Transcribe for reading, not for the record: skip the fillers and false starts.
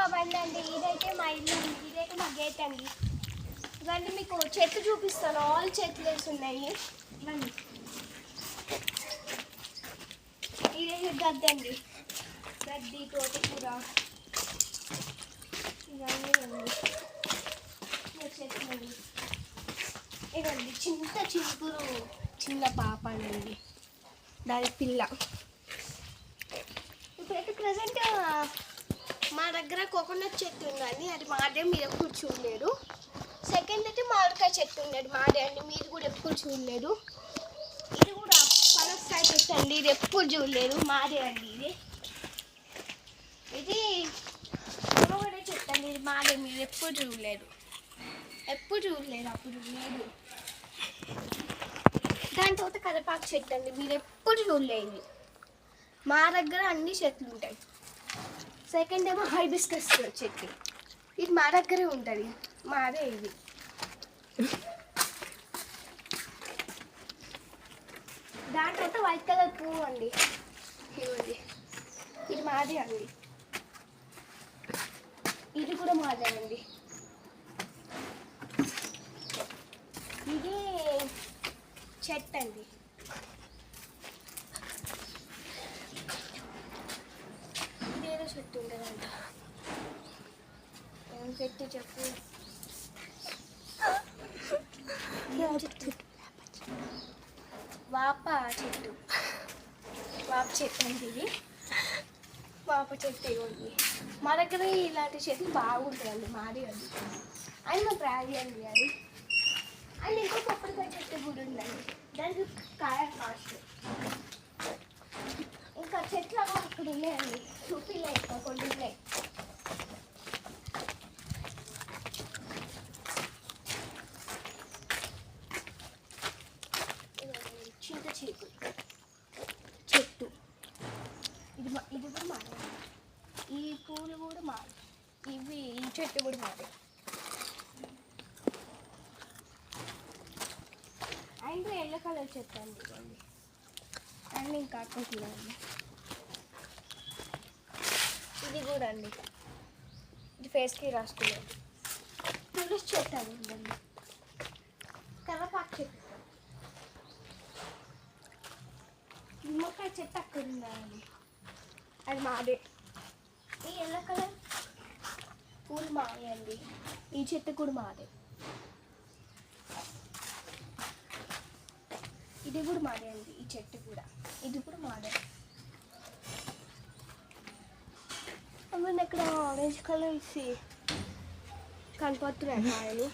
మా బండి అండి. ఇదైతే మా ఇల్లు అండి. ఇదైతే మా గేట్ అండి. ఇవన్నీ మీకు చెట్లు చూపిస్తాను. ఆల్ చెట్లు వేసి ఉన్నాయి. ఇదైతే గడ్డి అండి. గడ్డి తోటకూర ఇవన్నీ అండి. చెట్లు అండి. ఇదండి చిన్నపురు చిన్న పాప అండి. దాని పిల్ల. ఇప్పుడైతే ప్రజెంట్ మా దగ్గర కోకోనట్ చెట్టు ఉందండి. అది మాదే, మీరు ఎప్పుడు చూడలేరు. సెకండ్ అయితే మామిడికాయ చెట్టు ఉండేది, మాదే అండి. మీరు కూడా ఎప్పుడు చూడలేరు. ఇది కూడా పనసకాయ చెట్టు అండి. ఇది ఎప్పుడు చూడలేరు, మాదే అండి. ఇది మునగడ చెట్టు అండి. ఇది మాదే, మీరు ఎప్పుడు చూడలేరు. అప్పుడు లేదు. దాని తర్వాత కరివేపాకు చెట్టు అండి. మీరు ఎప్పుడు చూడలేదు. మా దగ్గర అన్ని చెట్లు ఉంటాయి. సెకండ్ ఏమో హైబిస్కస్ చెట్టు. ఇది మా దగ్గరే ఉంటుంది, మాదే ఇది. దాని తర్వాత వైట్ కలర్ పువ్వు అండి. ఇది మాదే అండి. ఇది కూడా మాదే అండి. ఇది చెట్టు అండి. ఇదేదో చెట్టు ఉంటుందంట. ఏం చెట్టు చెప్పు. వేప చెట్టు అండి. ఇది వేప చెట్టు ఇవ్వండి. మా దగ్గర ఇలాంటి చెట్లు బాగుంటాయండి. మాది అది అది మా ప్రాణి అండి. అది అండ్ ఇంకో కొబ్బరికాయ చెట్టు కూడా ఉందండి. దానికి కాయ కాస్ట్. ఇంకా చెట్లు అక్కడ ఉన్నాయండి. చూపిలే కొన్ని ఉన్నాయి. చింత చీకు చెట్టు. ఇది కూడా మాదే. ఈ పూలు కూడా మాదే. ఈ చెట్టు కూడా మాదే. అండ్ ఎల్లో కలర్ చెట్టు అండి. అండ్ ఇంకా అనుకుంటున్నాను. ఇది కూడా అండి. ఇది ఫేస్కి రాసుకున్నాను. తులసి చెట్టు అండి. కరివేపాకు చెట్టు. నిమ్మకాయ చెట్టు అక్కడ ఉందండి. అది మాదే. ఈ ఎల్లో కలర్ పూలు మాదే అండి. ఈ చెట్టు కూడా మాదే. ఇది కూడా మాదే అండి. ఈ చెట్టు కూడా. ఇది కూడా మాదే. అమ్మ ఇక్కడ ఆరెంజ్ కలర్ ఇసి కనపడుతున్నాయి కాయలు.